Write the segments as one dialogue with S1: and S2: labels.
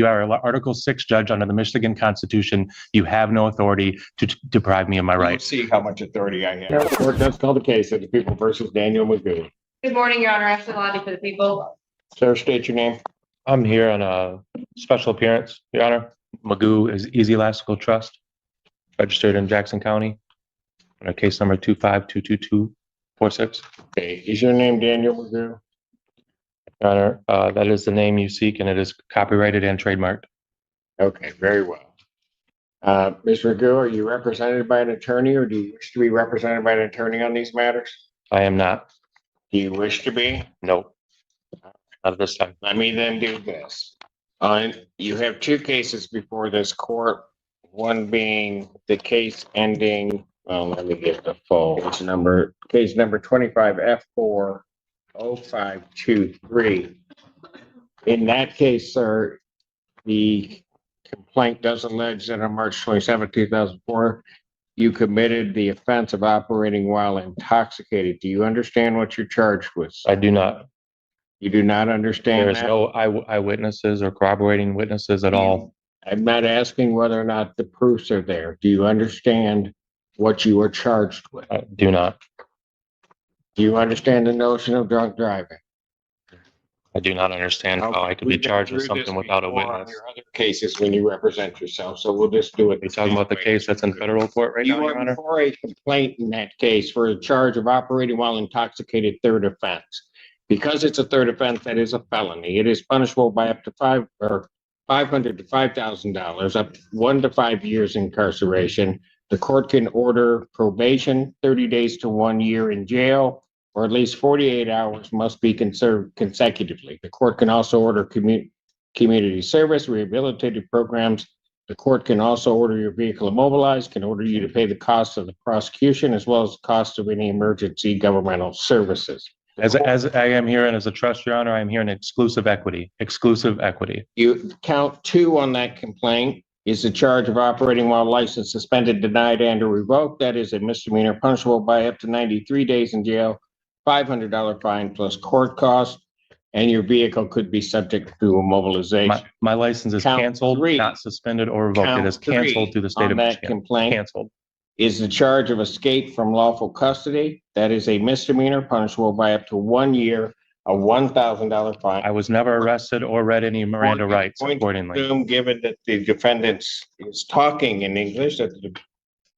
S1: You are an Article 6 judge under the Michigan Constitution. You have no authority to deprive me of my rights.
S2: See how much authority I have. Court does call the case of the people versus Daniel Magoo.
S3: Good morning, Your Honor. Ashley Lottie for the people.
S2: Sir, state your name.
S1: I'm here on a special appearance, Your Honor. Magoo is Easy Elastical Trust, registered in Jackson County, on case number 2522246.
S2: Okay, is your name Daniel Magoo?
S1: Your Honor, that is the name you seek, and it is copyrighted and trademarked.
S2: Okay, very well. Ms. Magoo, are you represented by an attorney, or do you wish to be represented by an attorney on these matters?
S1: I am not.
S2: Do you wish to be?
S1: No. Not at this time.
S2: Let me then do this. You have two cases before this court, one being the case ending, let me get the full number, case number 25F40523. In that case, sir, the complaint does allege that on March 27, 2004, you committed the offense of operating while intoxicated. Do you understand what you're charged with?
S1: I do not.
S2: You do not understand
S1: There's
S2: that?
S1: no eyewitnesses or corroborating witnesses at all.
S2: I'm not asking whether or not the proofs are there. Do you understand what you are charged with?
S1: I do not.
S2: Do you understand the notion of drunk driving?
S1: I do not understand how I could be charged with something without a witness.
S2: Your other cases when you represent yourself, so we'll just do it.
S1: Are you talking about the case that's in federal court right now,
S2: You
S1: Your
S2: are
S1: Honor?
S2: before a complaint in that case for a charge of operating while intoxicated, third offense. Because it's a third offense, that is a felony. It is punishable by up to $500 to $5,000, up to 1 to 5 years incarceration. The court can order probation, 30 days to 1 year in jail, or at least 48 hours must be conserved consecutively. The court can also order community service, rehabilitative programs. The court can also order your vehicle immobilized, can order you to pay the cost of the prosecution, as well as the cost of any emergency governmental services.
S1: As I am here and as a trust, Your Honor, I am here in exclusive equity.
S2: You count 2 on that complaint is the charge of operating while license suspended, denied, and or revoked. That is a misdemeanor punishable by up to 93 days in jail, $500 fine plus court costs, and your vehicle could be subject to immobilization.
S1: My license is
S2: Count
S1: canceled,
S2: 3.
S1: not suspended or revoked. It is
S2: Count 3
S1: canceled through the state
S2: on
S1: of
S2: that
S1: Michigan.
S2: complaint
S1: Canceled.
S2: is the charge of escape from lawful custody. That is a misdemeanor punishable by up to 1 year, a $1,000 fine.
S1: I was never arrested or read any Miranda rights accordingly.
S2: Given that the defendant is talking in English, that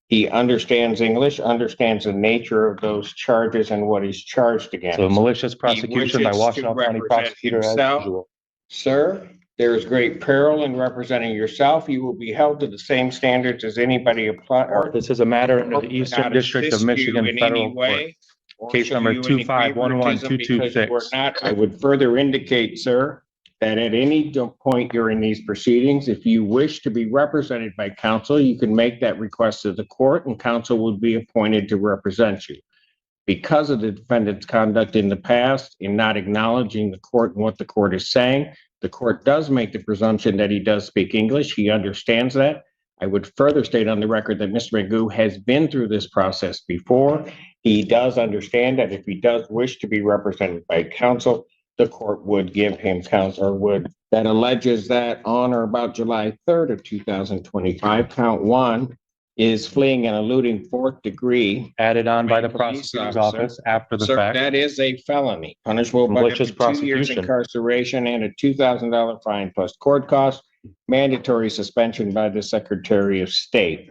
S2: he understands English, understands the nature of those charges and what he's charged against.
S1: So malicious prosecution by
S2: wishes
S1: Washington
S2: to
S1: County
S2: represent
S1: prosecutor as
S2: himself.
S1: usual.
S2: Sir, there is great peril in representing yourself. You will be held to the same standards as anybody apply. Or
S1: This is a matter under the
S2: not
S1: Eastern District of
S2: assist you
S1: Michigan
S2: in
S1: Federal
S2: any
S1: Court.
S2: way, or
S1: Case
S2: show
S1: number
S2: you any
S1: 2511226.
S2: favoritism because you are not. I would further indicate, sir, that at any point during these proceedings, if you wish to be represented by counsel, you can make that request to the court and counsel will be appointed to represent you. Because of the defendant's conduct in the past, in not acknowledging the court and what the court is saying, the court does make the presumption that he does speak English. He understands that. I would further state on the record that Mr. Magoo has been through this process before. He does understand that if he does wish to be represented by counsel, the court would give him counsel, that alleges that on or about July 3rd of 2025, count 1 is fleeing and eluding 4th degree.
S1: Added on by the prosecutor's office after the fact.
S2: That is a felony, punishable by up to 2 years incarceration and a $2,000 fine plus court costs, mandatory suspension by the Secretary of State.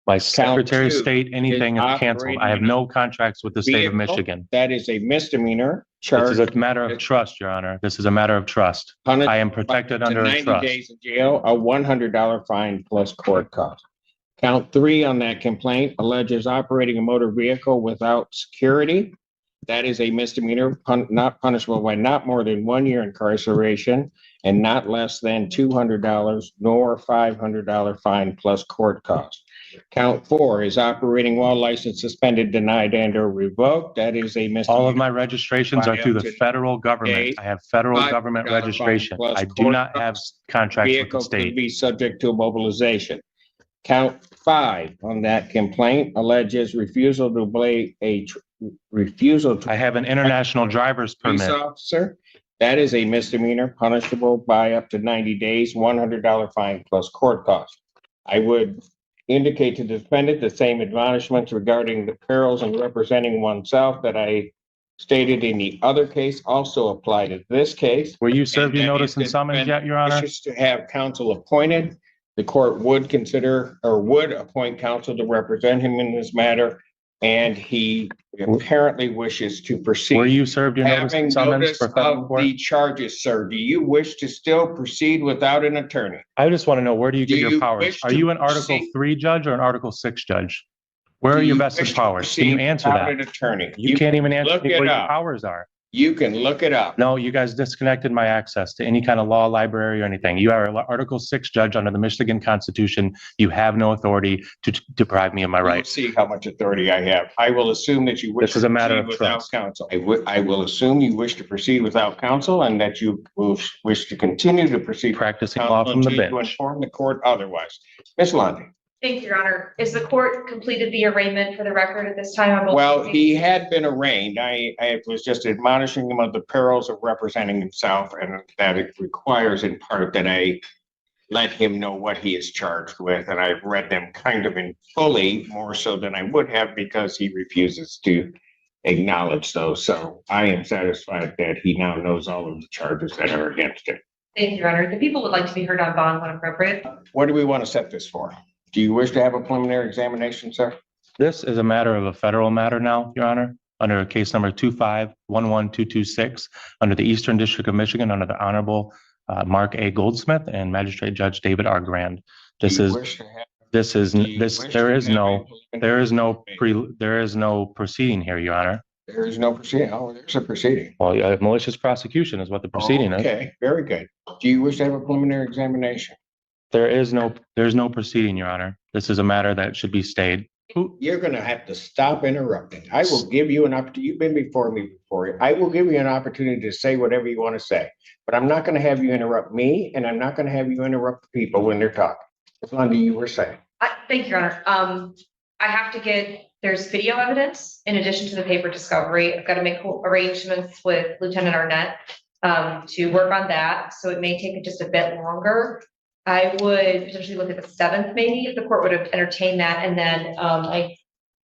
S1: My Secretary of
S2: 2
S1: State, anything is canceled. I have no contracts with the state of Michigan.
S2: That is a misdemeanor
S1: This
S2: charge.
S1: is a matter of trust, Your Honor. This is a matter of trust. I am protected under a
S2: 90
S1: trust.
S2: days in jail, a $100 fine plus court cost. Count 3 on that complaint alleges operating a motor vehicle without security. That is a misdemeanor, not punishable by not more than 1 year incarceration and not less than $200 nor $500 fine plus court cost. Count 4 is operating while license suspended, denied, and or revoked. That is a misdemeanor.
S1: All of my registrations are through the federal government. I have federal government registration. I do not have contracts with the
S2: Vehicle could
S1: state.
S2: be subject to immobilization. Count 5 on that complaint alleges refusal to obey a refusal to
S1: I have an international driver's
S2: police
S1: permit.
S2: officer. That is a misdemeanor punishable by up to 90 days, $100 fine plus court costs. I would indicate to the defendant the same admonishments regarding the perils in representing oneself that I stated in the other case also apply to this case.
S1: Were you served your
S2: And that
S1: notice
S2: if
S1: and
S2: the
S1: summons yet, Your Honor?
S2: wishes to have counsel appointed, the court would consider or would appoint counsel to represent him in this matter. And he apparently wishes to proceed.
S1: Were you served your notice
S2: Having
S1: and summons
S2: notice
S1: for federal
S2: of
S1: court?
S2: the charges, sir, do you wish to still proceed without an attorney?
S1: I just want to know, where do you get
S2: Do
S1: your
S2: you
S1: powers?
S2: wish
S1: Are
S2: to
S1: you an Article
S2: proceed?
S1: 3 judge or an Article 6 judge? Where are
S2: Do
S1: your
S2: you
S1: vested
S2: wish to
S1: powers? Can you
S2: proceed
S1: answer
S2: without
S1: that?
S2: an attorney?
S1: You can't even answer
S2: look
S1: me
S2: it
S1: what your
S2: up.
S1: powers are.
S2: You can look it up.
S1: No, you guys disconnected my access to any kind of law library or anything. You are an Article 6 judge under the Michigan Constitution. You have no authority to deprive me of my
S2: We'll
S1: rights.
S2: see how much authority I have. I will assume that you wish
S1: This is
S2: to
S1: a matter
S2: proceed
S1: of
S2: without
S1: trust.
S2: counsel. I will assume you wish to proceed without counsel and that you will wish to continue to proceed.
S1: Practicing
S2: counsel
S1: law from the
S2: until you
S1: bench.
S2: inform the court otherwise. Ms. Lundy.
S3: Thank you, Your Honor. Is the court completed the arraignment for the record at this time? on both
S2: Well,
S3: cases?
S2: he had been arraigned. I was just admonishing him of the perils of representing himself and that it requires in part that I let him know what he is charged with. And I've read them kind of in fully, more so than I would have because he refuses to acknowledge those. So I am satisfied that he now knows all of the charges that are against him.
S3: Thank you, Your Honor. The people would like to be heard on bond when appropriate.
S2: What do we want to set this for? Do you wish to have a preliminary examination, sir?
S1: This is a matter of a federal matter now, Your Honor, under case number 2511226, under the Eastern District of Michigan, under the Honorable Mark A. Goldsmith and Magistrate Judge David R. Grand. There is no proceeding here, Your Honor.
S2: There is no proceeding. Oh, there's a proceeding.
S1: Well, malicious prosecution is what the proceeding is.
S2: Okay, very good. Do you wish to have a preliminary examination?
S1: There's no proceeding, Your Honor. This is a matter that should be stayed.
S2: You're going to have to stop interrupting. I will give you an opportunity. You've been before me before. I will give you an opportunity to say whatever you want to say, but I'm not going to have you interrupt me and I'm not going to have you interrupt the people when they're talking. As long as you were saying.
S3: Thank you, Your Honor. I have to there's video evidence in addition to the paper discovery. I've got to make arrangements with Lieutenant Arnett to work on that. So it may take just a bit longer. I would potentially look at the 7th, maybe, if the court would have entertained that, and then I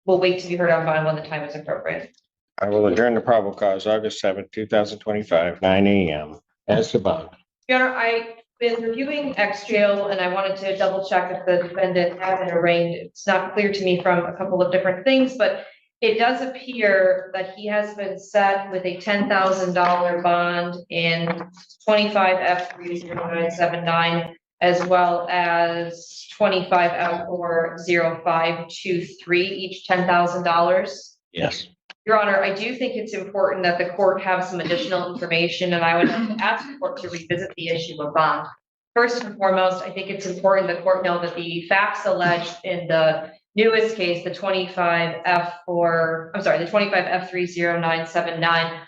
S3: will wait to be heard on bond when the time is appropriate.
S2: I will adjourn the probable cause August 7th, 2025, 9 a.m. as to bond.
S3: Your Honor, I've been reviewing ex-jail and I wanted to double check if the defendant had been arraigned. It's not clear to me from a couple of different things, but it does appear that he has been set with a $10,000 bond in 25F30979, as well as 25F40523, each $10,000.
S2: Yes.
S3: Your Honor, I do think it's important that the court have some additional information, and I would ask the court to revisit the issue of bond. First and foremost, I think it's important the court know that the facts alleged in the newest case, the 25F30979,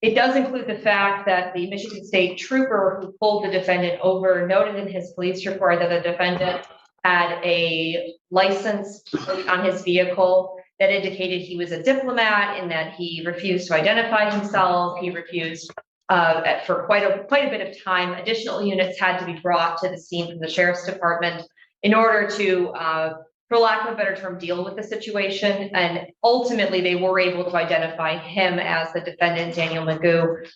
S3: it does include the fact that the Michigan State trooper who pulled the defendant over noted in his police report that the defendant had a license on his vehicle that indicated he was a diplomat and that he refused to identify himself. He refused for quite a bit of time. Additional units had to be brought to the scene from the sheriff's department in order to, for lack of a better term, deal with the situation. And ultimately, they were able to identify him as the defendant, Daniel Magoo.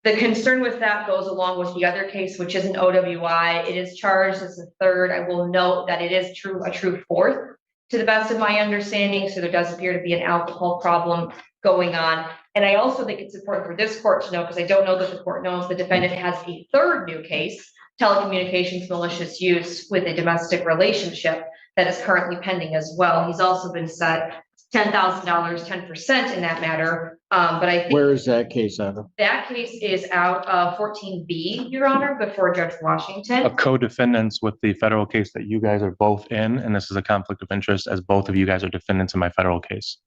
S3: The concern with that goes along with the other case, which is an OWI. It is charged as a third. I will note that it is a true fourth, to the best of my understanding. So there does appear to be an alcohol problem going on. And I also think it's important for this court to know, because I don't know that the court knows, the defendant has a third new case, telecommunications malicious use with a domestic relationship, that is currently pending as well. He's also been set $10,000, 10% in that matter. But I think
S2: Where is that case out of?
S3: that case is out of 14B, Your Honor, before Judge Washington.
S1: A co-defendants with the federal case that you guys are both in, and this is a conflict of interest as both of you guys are defendants in my federal case.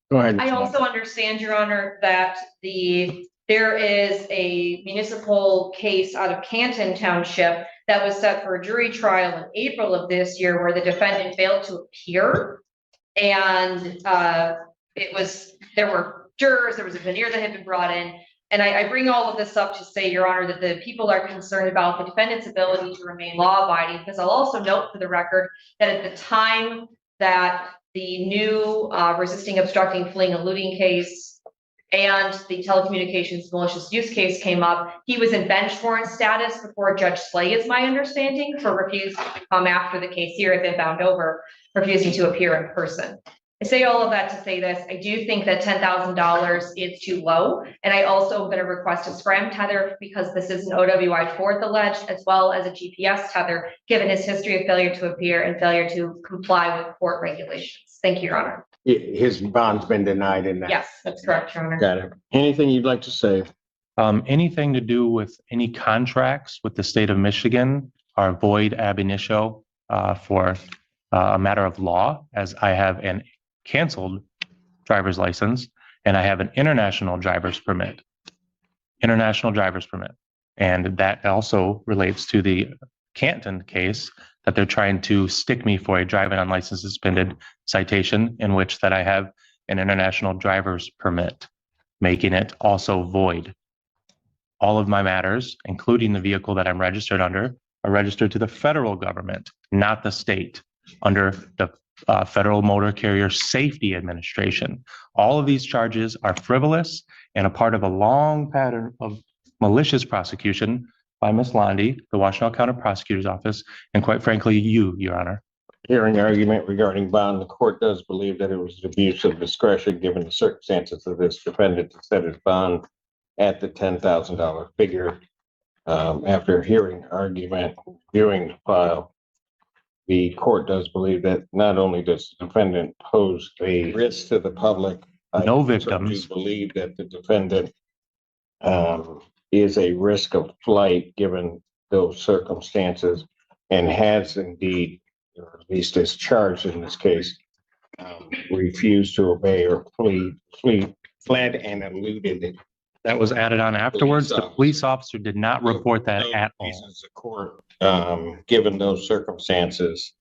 S2: Go ahead.
S3: I also understand, Your Honor, that there is a municipal case out of Canton Township that was set for a jury trial in April of this year, where the defendant failed to appear. And there were jurors, there was a veneer that had been brought in, And I bring all of this up to say, Your Honor, that the people are concerned about the defendant's ability to remain law-abiding, because I'll also note for the record that at the time that the new resisting, obstructing, fleeing, eluding case and the telecommunications malicious use case came up, he was in bench warrant status before Judge Slay, is my understanding, for refusing to come after the case here had been bound over, refusing to appear in person. I say all of that to say this. I do think that $10,000 is too low. And I also am going to request a SCRAM tether because this is an OWI 4th alleged, as well as a GPS tether, given his history of failure to appear and failure to comply with court regulations. Thank you, Your Honor.
S2: His bond's been denied in that.
S3: Yes, that's correct, Your Honor.
S2: Got it. Anything you'd like to say?
S1: Anything to do with any contracts with the state of Michigan are void ab initio for a matter of law, as I have an canceled driver's license and I have an international driver's permit. And that also relates to the Canton case that they're trying to stick me for a driving unlicensed suspended citation, in which that I have an international driver's permit, making it also void. All of my matters, including the vehicle that I'm registered under, are registered to the federal government, not the state, under the Federal Motor Carrier Safety Administration. All of these charges are frivolous and a part of a long pattern of malicious prosecution by Ms. Londy, the Washtenaw County Prosecutor's Office, and quite frankly, you, Your Honor.
S2: Hearing argument regarding bond, the court does believe that it was an abuse of discretion given the circumstances of this defendant to set his bond at the $10,000 figure. After hearing argument, viewing the file, the court does believe that not only does the defendant pose a risk to the public,
S1: No victims.
S2: I do believe that the defendant is a risk of flight given those circumstances, and has indeed, or at least is charged in this case, refused to obey or fled and eluded it.
S1: That was added on afterwards. The police officer did not report that at all.
S2: The court, given those circumstances,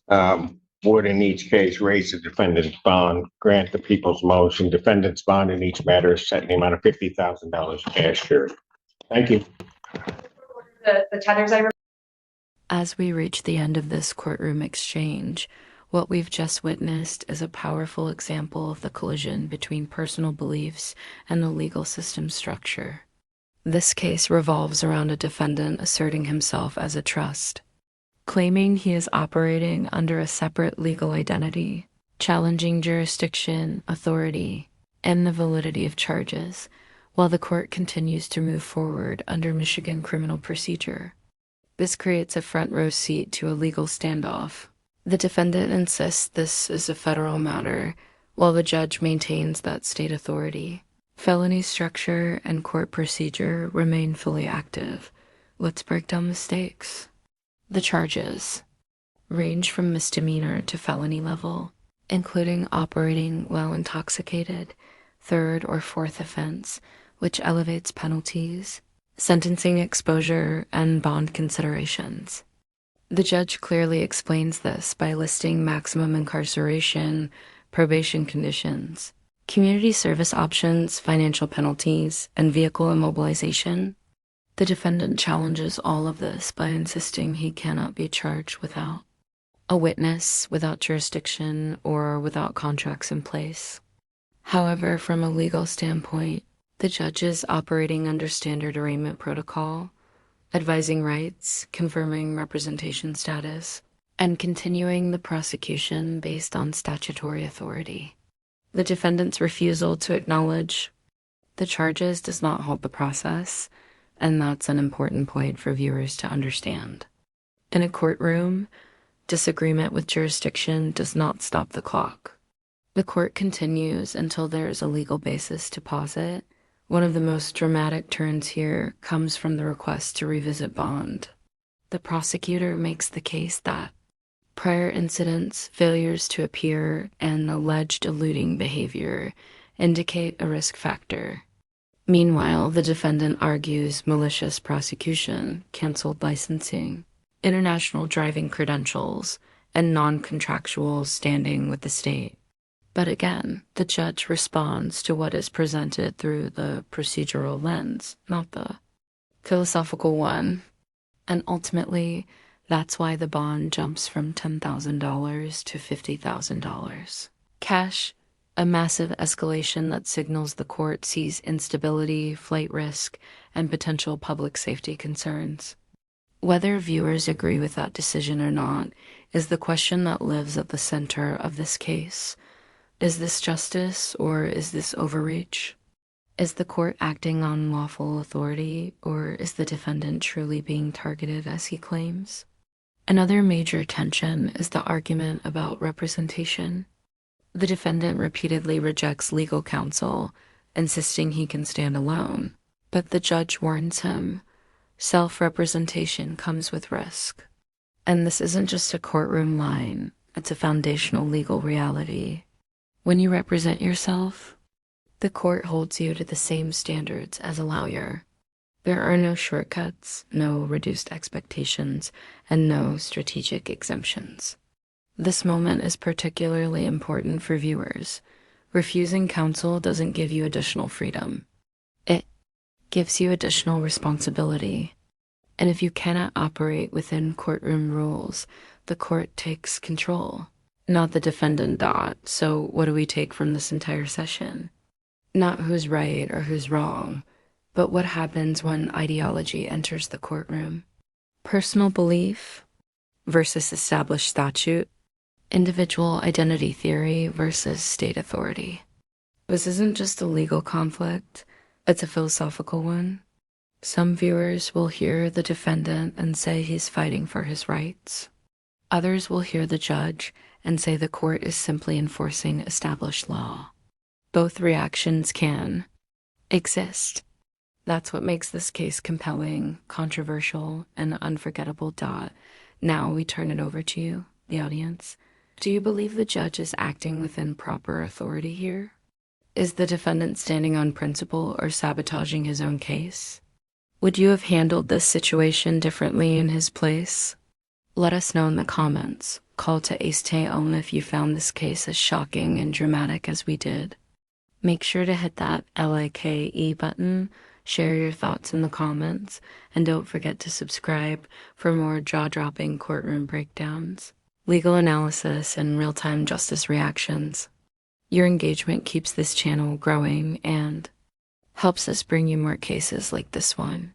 S2: would in each case raise the defendant's bond, grant the people's motion. Defendant's bond in each matter is set in the amount of $50,000 cash here. Thank you.
S3: The tethers I.
S4: As we reach the end of this courtroom exchange, what we've just witnessed is a powerful example of the collision between personal beliefs and the legal system structure. This case revolves around a defendant asserting himself as a trust, claiming he is operating under a separate legal identity, challenging jurisdiction, authority, and the validity of charges, while the court continues to move forward under Michigan criminal procedure. This creates a front row seat to a legal standoff. The defendant insists this is a federal matter, while the judge maintains that state authority. Felony structure and court procedure remain fully active. Let's break down the stakes. The charges range from misdemeanor to felony level, including operating while intoxicated, third or fourth offense, which elevates penalties, sentencing exposure, and bond considerations. The judge clearly explains this by listing maximum incarceration, probation conditions, community service options, financial penalties, and vehicle immobilization. The defendant challenges all of this by insisting he cannot be charged without a witness, without jurisdiction, or without contracts in place. However, from a legal standpoint, the judge is operating under standard arraignment protocol, advising rights, confirming representation status, and continuing the prosecution based on statutory authority. The defendant's refusal to acknowledge the charges does not halt the process, and that's an important point for viewers to understand. In a courtroom, disagreement with jurisdiction does not stop the clock. The court continues until there is a legal basis to pause it. One of the most dramatic turns here comes from the request to revisit bond. The prosecutor makes the case that prior incidents, failures to appear, and alleged eluding behavior indicate a risk factor. Meanwhile, the defendant argues malicious prosecution, canceled licensing, international driving credentials, and non-contractual standing with the state. But again, the judge responds to what is presented through the procedural lens, not the philosophical one. And ultimately, that's why the bond jumps from $10,000 to $50,000. Cash, a massive escalation that signals the court sees instability, flight risk, and potential public safety concerns. Whether viewers agree with that decision or not is the question that lives at the center of this case. Is this justice or is this overreach? Is the court acting on lawful authority or is the defendant truly being targeted as he claims? Another major tension is the argument about representation. The defendant repeatedly rejects legal counsel, insisting he can stand alone. But the judge warns him, self-representation comes with risk. And this isn't just a courtroom line, it's a foundational legal reality. When you represent yourself, the court holds you to the same standards as a lawyer. There are no shortcuts, no reduced expectations, and no strategic exemptions. This moment is particularly important for viewers. Refusing counsel doesn't give you additional freedom. It gives you additional responsibility. And if you cannot operate within courtroom rules, the court takes control. Not the defendant. So what do we take from this entire session? Not who's right or who's wrong, but what happens when ideology enters the courtroom. Personal belief versus established statute. Individual identity theory versus state authority. This isn't just a legal conflict, it's a philosophical one. Some viewers will hear the defendant and say he's fighting for his rights. Others will hear the judge and say the court is simply enforcing established law. Both reactions can exist. That's what makes this case compelling, controversial, and unforgettable. Now we turn it over to you, the audience. Do you believe the judge is acting within proper authority here? Is the defendant standing on principle or sabotaging his own case? Would you have handled this situation differently in his place? Let us know in the comments. Call to Ace Teon if you found this case as shocking and dramatic as we did. Make sure to hit that LIKE button, share your thoughts in the comments, and don't forget to subscribe for more jaw-dropping courtroom breakdowns, legal analysis, and real-time justice reactions. Your engagement keeps this channel growing and helps us bring you more cases like this one.